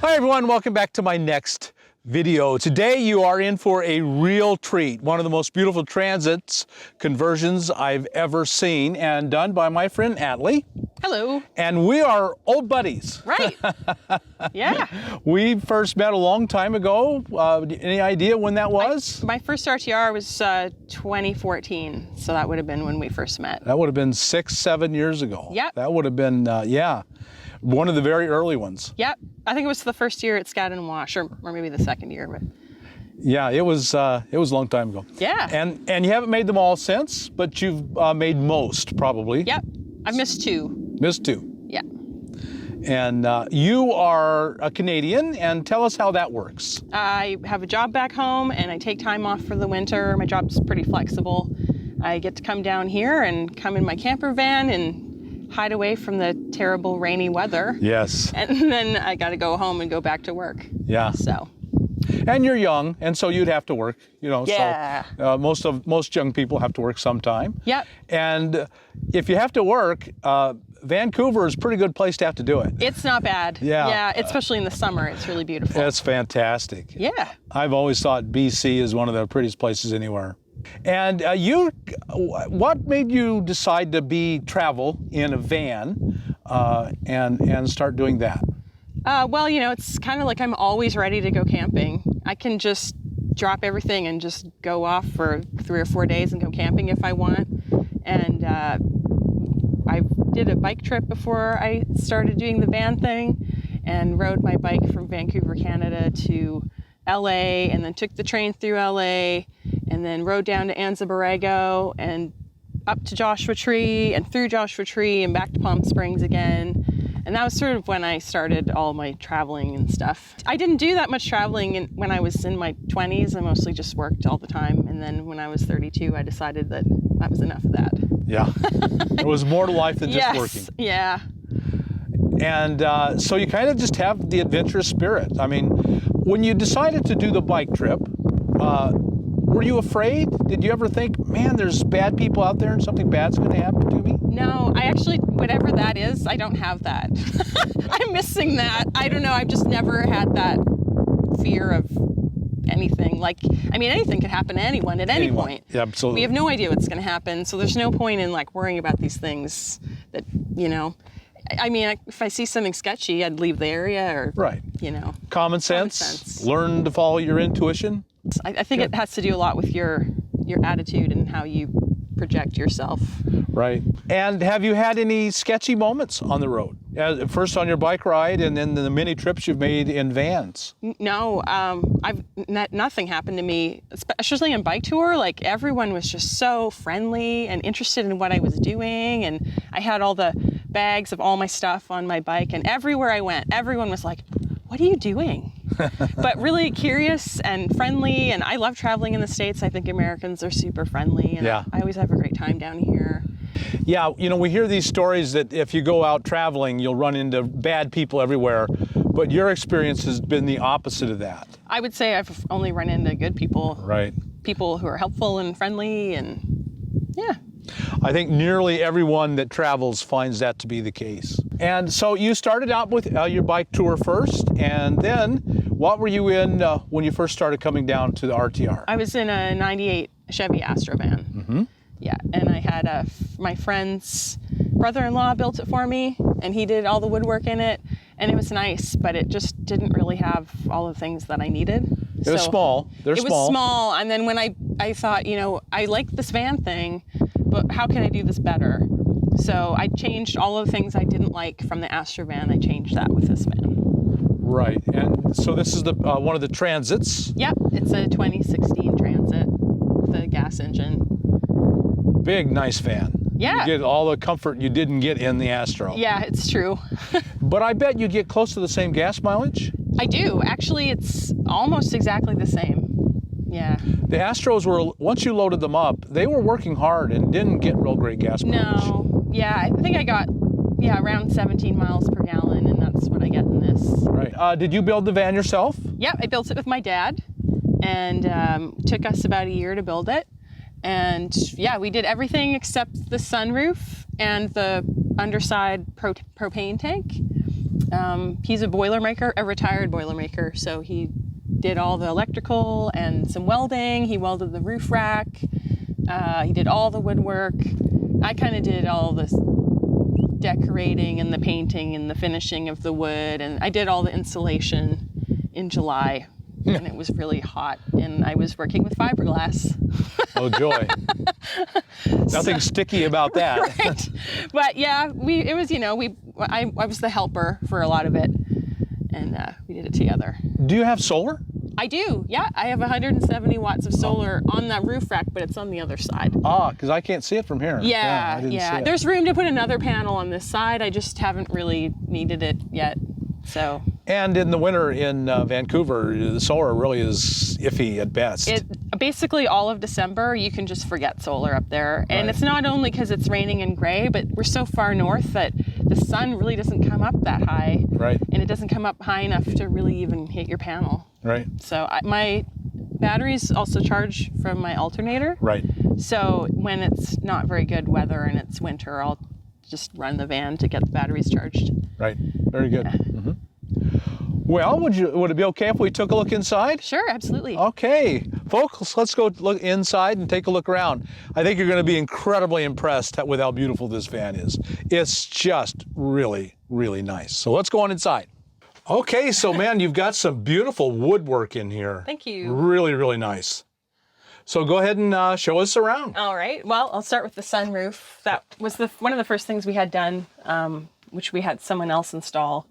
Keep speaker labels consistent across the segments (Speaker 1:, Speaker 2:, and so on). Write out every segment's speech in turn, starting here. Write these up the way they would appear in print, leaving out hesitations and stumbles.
Speaker 1: Hi everyone, welcome back to my next video. Today you are in for a real treat. One of the most beautiful transits conversions I've ever seen, and done by my friend Atli.
Speaker 2: Hello.
Speaker 1: And we are old buddies.
Speaker 2: Right. Yeah.
Speaker 1: We first met a long time ago. Any idea when that was?
Speaker 2: My first RTR was 2014, so that would have been when we first met.
Speaker 1: That would have been 6-7 years ago.
Speaker 2: Yep.
Speaker 1: That would have been, one of the very early ones.
Speaker 2: Yep. I think it was the first year at Scat and Wash, or maybe the second year. But
Speaker 1: Yeah, it was a long time ago.
Speaker 2: yeah.
Speaker 1: And you haven't made them all since, but you've made most, probably.
Speaker 2: Yep. I've missed two.
Speaker 1: Missed two.
Speaker 2: Yeah.
Speaker 1: And you are a Canadian, and tell us how that works.
Speaker 2: I have a job back home, and I take time off for the winter. My job's pretty flexible. I get to come down here and come in my camper van and hide away from the terrible rainy weather.
Speaker 1: Yes.
Speaker 2: And then I got to go home and go back to work.
Speaker 1: Yeah.
Speaker 2: So.
Speaker 1: And you're young, and so you'd have to work,
Speaker 2: Yeah.
Speaker 1: So most young people have to work sometime.
Speaker 2: Yep.
Speaker 1: And if you have to work, Vancouver is a pretty good place to have to do it.
Speaker 2: It's not bad.
Speaker 1: Yeah.
Speaker 2: Yeah, especially in the summer. It's really beautiful.
Speaker 1: It's fantastic.
Speaker 2: Yeah.
Speaker 1: I've always thought BC is one of the prettiest places anywhere. And what made you decide to travel in a van and start doing that?
Speaker 2: Well, it's kind of like I'm always ready to go camping. I can just drop everything and just go off for 3 or 4 days and go camping if I want. And I did a bike trip before I started doing the van thing, and rode my bike from Vancouver, Canada to LA, and then took the train through LA, and then rode down to Anza Borrego and up to Joshua Tree and through Joshua Tree and back to Palm Springs again. And that was sort of when I started all my traveling and stuff. I didn't do that much traveling when I was in my 20s. I mostly just worked all the time. And then when I was 32, I decided that was enough of that.
Speaker 1: Yeah. There was more to life than just
Speaker 2: Yes.
Speaker 1: working.
Speaker 2: Yeah.
Speaker 1: And so you kind of just have the adventurous spirit. I mean, when you decided to do the bike trip, were you afraid? Did you ever think, man, there's bad people out there and something bad's going to happen to me?
Speaker 2: No, I actually, whatever that is, I don't have that. I'm missing that. I don't know. I've just never had that fear of anything. Anything could happen to anyone at any point.
Speaker 1: Yeah, absolutely.
Speaker 2: We have no idea what's going to happen. So there's no point in worrying about these things that, if I see something sketchy, I'd leave the area or,
Speaker 1: Right. Common sense. Learn to follow your intuition.
Speaker 2: I think it has to do a lot with your attitude and how you project yourself.
Speaker 1: Right. And have you had any sketchy moments on the road? First on your bike ride, and then the many trips you've made in vans?
Speaker 2: No, nothing happened to me, especially in bike tour. Everyone was just so friendly and interested in what I was doing, and I had all the bags of all my stuff on my bike, and everywhere I went, everyone was like, "What are you doing?" But really curious and friendly, and I love traveling in the States. I think Americans are super friendly, and
Speaker 1: Yeah.
Speaker 2: I always have a great time down here.
Speaker 1: Yeah, we hear these stories that if you go out traveling, you'll run into bad people everywhere, but your experience has been the opposite of that.
Speaker 2: I would say I've only run into good people.
Speaker 1: Right.
Speaker 2: People who are helpful and friendly, and yeah.
Speaker 1: I think nearly everyone that travels finds that to be the case. And so you started out with your bike tour first, and then what were you in when you first started coming down to the RTR?
Speaker 2: I was in a 98 Chevy Astro van.
Speaker 1: Mm-hmm.
Speaker 2: Yeah, and I had my friend's brother-in-law built it for me, and he did all the woodwork in it, and it was nice, but it just didn't really have all the things that I needed.
Speaker 1: It was small. It
Speaker 2: was small, and then when I thought, I like this van thing, but how can I do this better? So I changed all of the things I didn't like from the Astro van. I changed that with this van.
Speaker 1: Right, and so this is one of the Transits.
Speaker 2: Yep, it's a 2016 Transit with a gas engine.
Speaker 1: Big, nice van.
Speaker 2: Yeah.
Speaker 1: You get all the comfort you didn't get in the Astro.
Speaker 2: Yeah, it's true.
Speaker 1: But I bet you get close to the same gas mileage?
Speaker 2: I do. Actually, it's almost exactly the same. Yeah.
Speaker 1: The Astros were, once you loaded them up, they were working hard and didn't get real great gas mileage.
Speaker 2: No. Yeah, I think I got around 17 miles per gallon, and that's what I get in this.
Speaker 1: Right. Did you build the van yourself?
Speaker 2: Yeah, I built it with my dad, and took us about a year to build it. And yeah, we did everything except the sunroof and the underside propane tank. He's a Boilermaker, a retired Boilermaker. So he did all the electrical and some welding. He welded the roof rack. He did all the woodwork. I kind of did all this decorating and the painting and the finishing of the wood. And I did all the insulation in July. And it was really hot. And I was working with fiberglass.
Speaker 1: Oh, joy. Nothing sticky about that.
Speaker 2: Right. But yeah, it was, I was the helper for a lot of it. And we did it together.
Speaker 1: Do you have solar?
Speaker 2: I do, yeah. I have 170 watts of solar on that roof rack, but it's on the other side.
Speaker 1: Ah, because I can't see it from here.
Speaker 2: Yeah.
Speaker 1: I didn't see it.
Speaker 2: There's room to put another panel on this side. I just haven't really needed it yet. So.
Speaker 1: And in the winter in Vancouver, the solar really is iffy at best.
Speaker 2: Basically all of December, you can just forget solar up there. And
Speaker 1: Right.
Speaker 2: It's not only because it's raining and gray, but we're so far north that the sun really doesn't come up that high.
Speaker 1: Right.
Speaker 2: And it doesn't come up high enough to really even hit your panel.
Speaker 1: Right.
Speaker 2: So my batteries also charge from my alternator.
Speaker 1: Right.
Speaker 2: So when it's not very good weather and it's winter, I'll just run the van to get the batteries charged.
Speaker 1: Right. Very good. Mm-hmm. Well, would it be okay if we took a look inside?
Speaker 2: Sure, absolutely.
Speaker 1: Okay, folks, let's go look inside and take a look around. I think you're going to be incredibly impressed with how beautiful this van is. It's just really, really nice. So let's go on inside. Okay, so man, you've got some beautiful woodwork in here.
Speaker 2: Thank you.
Speaker 1: Really, really nice. So go ahead and show us around.
Speaker 2: All right. Well, I'll start with the sunroof. That was one of the first things we had done, which we had someone else install.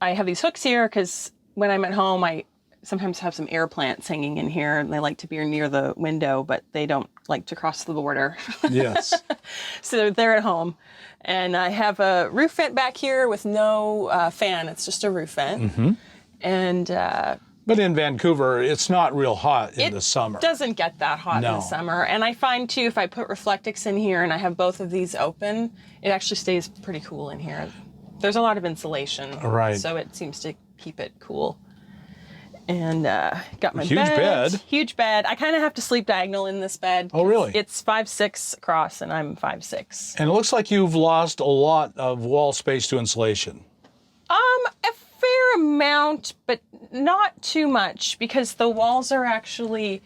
Speaker 2: I have these hooks here because when I'm at home, I sometimes have some air plants hanging in here, and they like to be near the window, but they don't like to cross the border.
Speaker 1: Yes.
Speaker 2: So they're at home. And I have a roof vent back here with no fan. It's just a roof vent.
Speaker 1: Mm-hmm.
Speaker 2: And
Speaker 1: but in Vancouver, it's not real hot in the summer.
Speaker 2: It doesn't get that hot in the summer. And I find, too, if I put Reflectix in here and I have both of these open, it actually stays pretty cool in here. There's a lot of insulation.
Speaker 1: Right.
Speaker 2: So it seems to keep it cool. And got my
Speaker 1: Huge bed.
Speaker 2: Huge bed. I kind of have to sleep diagonal in this bed.
Speaker 1: Oh, really?
Speaker 2: It's 5'6" across, and I'm 5'6".
Speaker 1: And it looks like you've lost a lot of wall space to insulation.
Speaker 2: A fair amount, but not too much, because the walls are actually,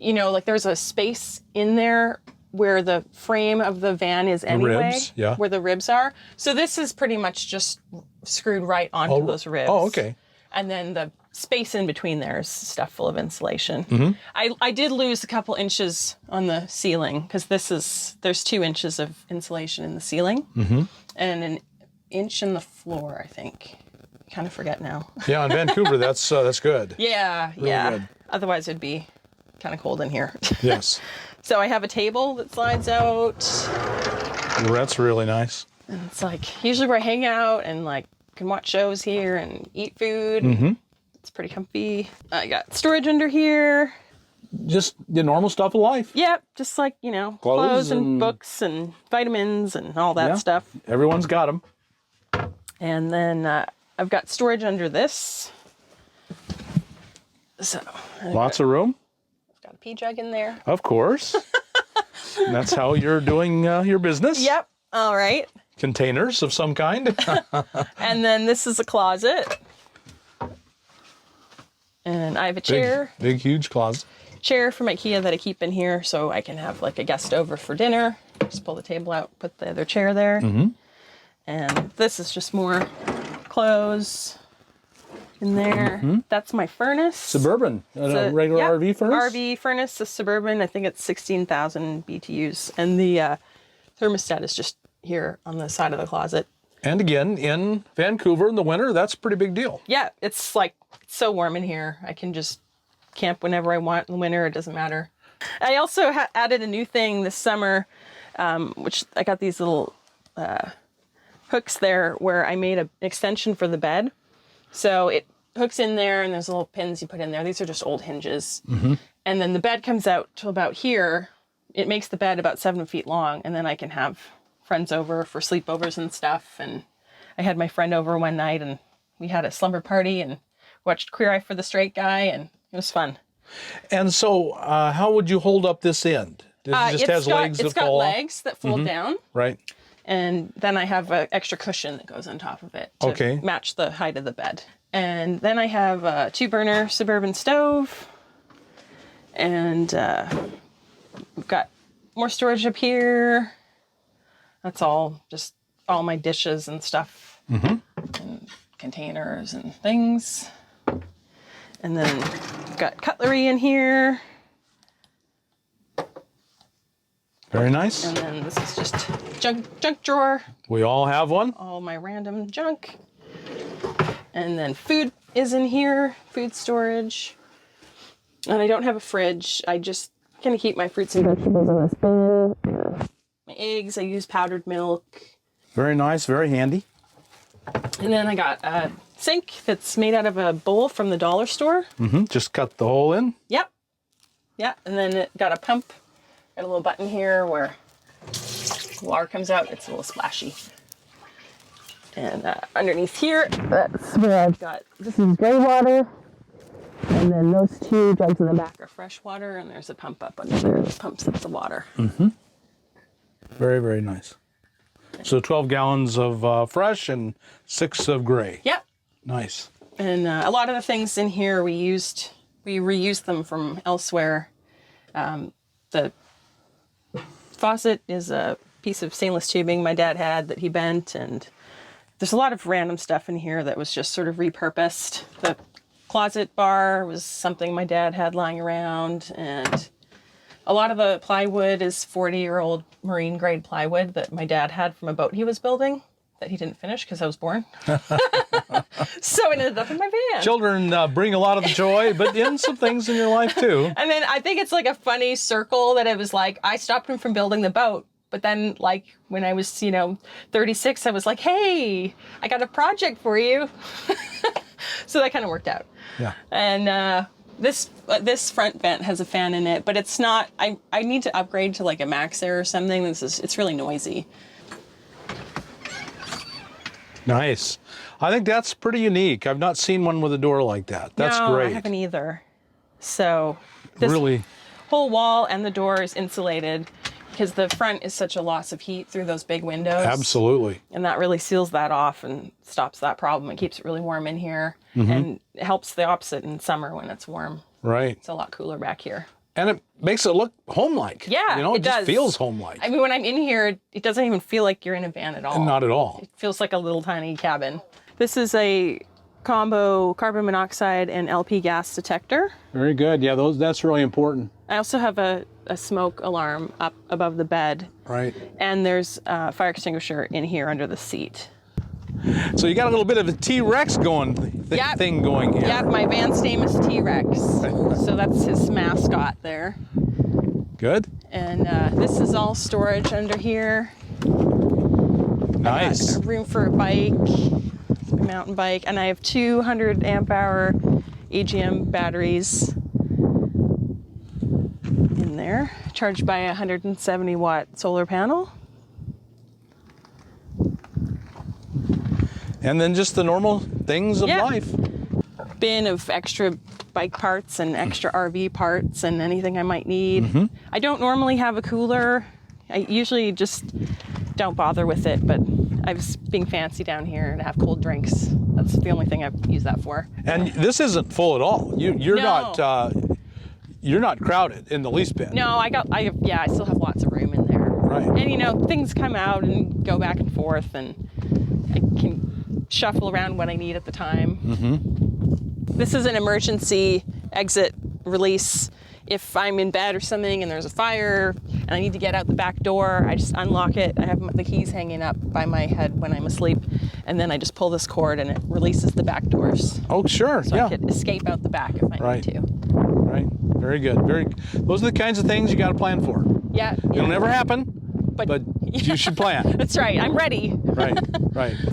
Speaker 2: like there's a space in there where the frame of the van is anyway.
Speaker 1: Ribs, yeah.
Speaker 2: Where the ribs are. So this is pretty much just screwed right onto those ribs.
Speaker 1: Oh, okay.
Speaker 2: And then the space in between there is stuff full of insulation.
Speaker 1: Mm-hmm.
Speaker 2: I did lose a couple inches on the ceiling, because there's 2 inches of insulation in the ceiling, and an inch in the floor, I think. Kind of forget now.
Speaker 1: Yeah, in Vancouver, that's good.
Speaker 2: Yeah,
Speaker 1: Really good.
Speaker 2: Otherwise it'd be kind of cold in here.
Speaker 1: Yes.
Speaker 2: So I have a table that slides out.
Speaker 1: That's really nice.
Speaker 2: And it's like usually where I hang out and can watch shows here and eat food.
Speaker 1: Mm-hmm.
Speaker 2: It's pretty comfy. I got storage under here.
Speaker 1: Just the normal stuff of life.
Speaker 2: Yep, just clothes and books and vitamins and all that stuff.
Speaker 1: Everyone's got them.
Speaker 2: And then I've got storage under this. So
Speaker 1: Lots of room.
Speaker 2: I've got a pee jug in there.
Speaker 1: Of course. That's how you're doing your business.
Speaker 2: Yep. All right.
Speaker 1: Containers of some kind.
Speaker 2: And then this is a closet. And I have a chair.
Speaker 1: Big, huge closet.
Speaker 2: Chair from IKEA that I keep in here so I can have a guest over for dinner. Just pull the table out, put the other chair there.
Speaker 1: Mm-hmm.
Speaker 2: And this is just more clothes in there.
Speaker 1: Mm-hmm.
Speaker 2: That's my furnace.
Speaker 1: Suburban. A regular RV furnace?
Speaker 2: RV furnace, a Suburban. I think it's 16,000 BTUs. And the thermostat is just here on the side of the closet.
Speaker 1: And again, in Vancouver in the winter, that's a pretty big deal.
Speaker 2: Yeah, it's so warm in here. I can just camp whenever I want in the winter. It doesn't matter. I also added a new thing this summer, which I got these little hooks there where I made an extension for the bed. So it hooks in there and there's little pins you put in there. These are just old hinges. Mm-hmm. And then the bed comes out to about here. It makes the bed about 7 feet long, and then I can have friends over for sleepovers and stuff. And I had my friend over one night and we had a slumber party and watched Queer Eye for the Straight Guy, and it was fun.
Speaker 1: And so how would you hold up this end? It just has legs that fall
Speaker 2: It's got
Speaker 1: off?
Speaker 2: legs that fold down.
Speaker 1: Right.
Speaker 2: And then I have an extra cushion that goes on top of it to match the height of the bed. And then I have a 2-burner Suburban stove. And we've got more storage up here. That's just all my dishes and stuff. And containers and things. And then we've got cutlery in here.
Speaker 1: Very nice.
Speaker 2: And then this is just junk drawer.
Speaker 1: We all have one.
Speaker 2: All my random junk. And then food is in here, food storage. And I don't have a fridge. I just kind of keep my fruits and vegetables in this bowl. My eggs, I use powdered milk.
Speaker 1: Very nice, very handy.
Speaker 2: And then I got a sink that's made out of a bowl from the dollar store.
Speaker 1: Just cut the hole in.
Speaker 2: Yep. Yeah, and then it got a pump. Got a little button here where water comes out. It's a little splashy. And underneath here, that's where I've got, this is gray water. And then those 2 jugs in the back are fresh water. And there's a pump up under there that pumps up the water.
Speaker 1: Very, very nice. So 12 gallons of fresh and 6 of gray.
Speaker 2: Yep.
Speaker 1: Nice.
Speaker 2: And a lot of the things in here we reused them from elsewhere. The faucet is a piece of stainless tubing my dad had that he bent, and there's a lot of random stuff in here that was just sort of repurposed. The closet bar was something my dad had lying around, and a lot of the plywood is 40-year-old marine grade plywood that my dad had from a boat he was building that he didn't finish because I was born. So it ended up in my van.
Speaker 1: Children bring a lot of joy, but in some things in your life too.
Speaker 2: And then I think it's like a funny circle that it was like, I stopped him from building the boat. But then like when I was, 36, I was like, hey, I got a project for you. So that kind of worked out.
Speaker 1: Yeah.
Speaker 2: And this front vent has a fan in it, but it's not, I need to upgrade to like a Max Air or something. It's really noisy.
Speaker 1: Nice. I think that's pretty unique. I've not seen one with a door like that. That's
Speaker 2: no,
Speaker 1: great.
Speaker 2: I haven't either. So this
Speaker 1: really
Speaker 2: whole wall and the door is insulated because the front is such a loss of heat through those big windows.
Speaker 1: Absolutely.
Speaker 2: And that really seals that off and stops that problem. It keeps it really warm in here and it helps the opposite in summer when it's warm.
Speaker 1: Right.
Speaker 2: It's a lot cooler back here.
Speaker 1: And it makes it look home-like.
Speaker 2: Yeah,
Speaker 1: it just feels home-like.
Speaker 2: I mean, when I'm in here, it doesn't even feel like you're in a van at all.
Speaker 1: Not at all.
Speaker 2: It feels like a little tiny cabin. This is a combo carbon monoxide and LP gas detector.
Speaker 1: Very good. Yeah, that's really important.
Speaker 2: I also have a smoke alarm up above the bed.
Speaker 1: Right.
Speaker 2: And there's a fire extinguisher in here under the seat.
Speaker 1: So you got a little bit of a T-Rex thing going here.
Speaker 2: Yep, my van's name is T-Rex. So that's his mascot there.
Speaker 1: Good.
Speaker 2: And this is all storage under here.
Speaker 1: Nice.
Speaker 2: A room for a bike, a mountain bike, and I have 200 amp hour AGM batteries in there, charged by a 170 watt solar panel.
Speaker 1: And then just the normal things of life.
Speaker 2: Bin of extra bike parts and extra RV parts and anything I might need. I don't normally have a cooler. I usually just don't bother with it, but I was being fancy down here and have cold drinks. That's the only thing I've used that for.
Speaker 1: And this isn't full at all. You're not crowded in the least bit.
Speaker 2: No, I still have lots of room in there.
Speaker 1: Right.
Speaker 2: And things come out and go back and forth, and I can shuffle around what I need at the time. This is an emergency exit release. If I'm in bed or something and there's a fire and I need to get out the back door, I just unlock it. I have the keys hanging up by my head when I'm asleep, and then I just pull this cord and it releases the back doors.
Speaker 1: Oh, sure.
Speaker 2: So I could escape out the back if I need to.
Speaker 1: Right. Very good. Those are the kinds of things you got to plan for.
Speaker 2: Yeah.
Speaker 1: It'll never happen, but you should plan.
Speaker 2: That's right. I'm ready.
Speaker 1: Right.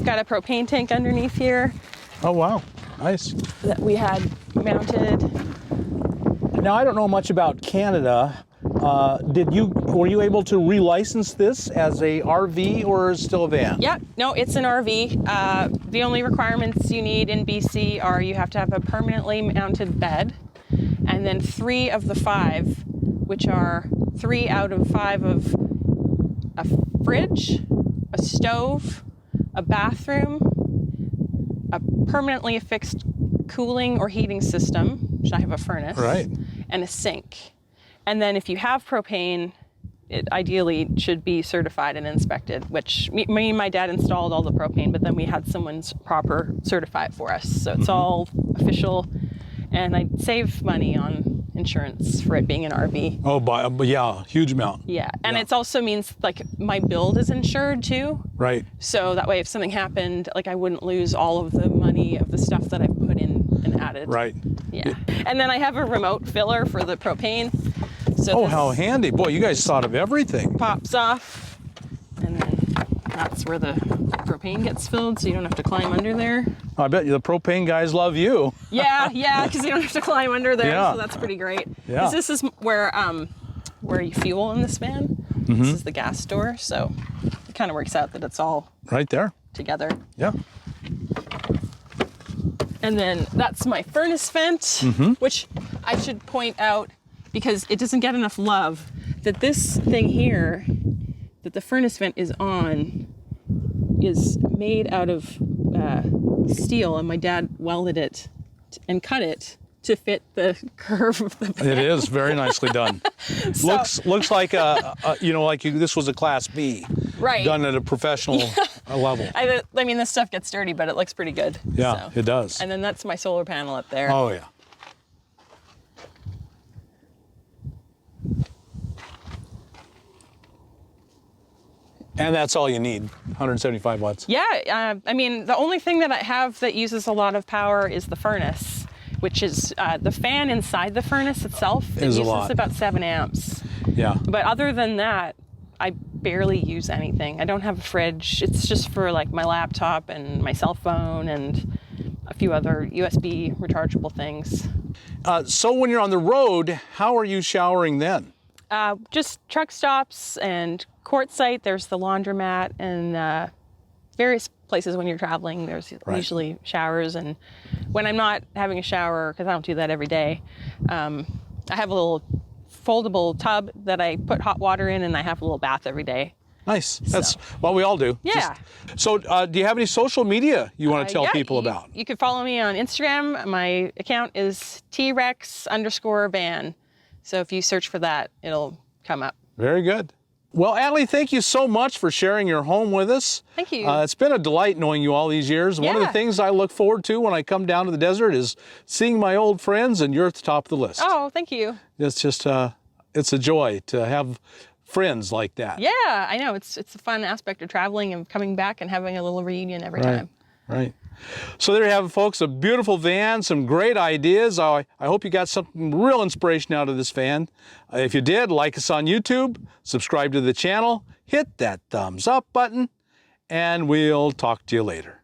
Speaker 2: Got a propane tank underneath here.
Speaker 1: Oh, wow. Nice.
Speaker 2: That we had mounted.
Speaker 1: Now, I don't know much about Canada. Were you able to relicense this as a RV or still a van?
Speaker 2: Yeah, no, it's an RV. The only requirements you need in BC are you have to have a permanently mounted bed, and then 3 of the 5, which are 3 out of 5 of a fridge, a stove, a bathroom, a permanently affixed cooling or heating system, which I have a furnace,
Speaker 1: Right.
Speaker 2: and a sink. And then if you have propane, it ideally should be certified and inspected, which me and my dad installed all the propane, but then we had someone proper certify it for us. So it's all official, and I save money on insurance for it being an RV.
Speaker 1: Oh, but yeah, huge amount.
Speaker 2: Yeah, and it also means like my build is insured too.
Speaker 1: Right.
Speaker 2: So that way if something happened, like I wouldn't lose all of the money of the stuff that I put in and added.
Speaker 1: Right.
Speaker 2: Yeah. And then I have a remote filler for the propane. So
Speaker 1: Oh,
Speaker 2: this
Speaker 1: how handy. Boy, you guys thought of everything.
Speaker 2: pops off, and then that's where the propane gets filled, so you don't have to climb under there.
Speaker 1: I bet you the propane guys love you.
Speaker 2: Yeah, because you don't have to climb under there,
Speaker 1: Yeah.
Speaker 2: so that's pretty great.
Speaker 1: Yeah.
Speaker 2: 'Cause this is where you fuel in this van. This is the gas door, so it kind of works out that it's all
Speaker 1: Right there.
Speaker 2: together.
Speaker 1: Yeah.
Speaker 2: And then that's my furnace vent, which I should point out, because it doesn't get enough love, that this thing here that the furnace vent is on is made out of steel, and my dad welded it and cut it to fit the curve of the vent.
Speaker 1: It is very nicely done. looks like this was a Class B,
Speaker 2: Right.
Speaker 1: done at a professional level.
Speaker 2: I mean, this stuff gets dirty, but it looks pretty good.
Speaker 1: Yeah,
Speaker 2: so.
Speaker 1: it does.
Speaker 2: And then that's my solar panel up there.
Speaker 1: Oh yeah. And that's all you need, 175 watts.
Speaker 2: Yeah, I mean, the only thing that I have that uses a lot of power is the furnace, which is the fan inside the furnace itself. It
Speaker 1: Is a
Speaker 2: uses
Speaker 1: lot.
Speaker 2: about 7 amps.
Speaker 1: Yeah.
Speaker 2: But other than that, I barely use anything. I don't have a fridge. It's just for like my laptop and my cell phone and a few other USB rechargeable things.
Speaker 1: So when you're on the road, how are you showering then?
Speaker 2: Just truck stops and quartzsite. There's the laundromat and various places when you're traveling. There's
Speaker 1: Right.
Speaker 2: usually showers. And when I'm not having a shower, because I don't do that every day, I have a little foldable tub that I put hot water in, and I have a little bath every day.
Speaker 1: Nice. That's what we all do.
Speaker 2: Yeah.
Speaker 1: So do you have any social media you want to tell
Speaker 2: Yeah,
Speaker 1: people about?
Speaker 2: You can follow me on Instagram. My account is T-Rex_van. So if you search for that, it'll come up.
Speaker 1: Very good. Well, Atli, thank you so much for sharing your home with us.
Speaker 2: Thank you.
Speaker 1: It's been a delight knowing you all these years. One of the
Speaker 2: Yeah.
Speaker 1: things I look forward to when I come down to the desert is seeing my old friends, and you're at the top of the list.
Speaker 2: Oh, thank you.
Speaker 1: It's just, it's a joy to have friends like that.
Speaker 2: Yeah, I know. It's a fun aspect of traveling and coming back and having a little reunion every time.
Speaker 1: Right. So there you have it, folks. A beautiful van, some great ideas. I hope you got some real inspiration out of this van. If you did, like us on YouTube, subscribe to the channel, hit that thumbs up button, and we'll talk to you later.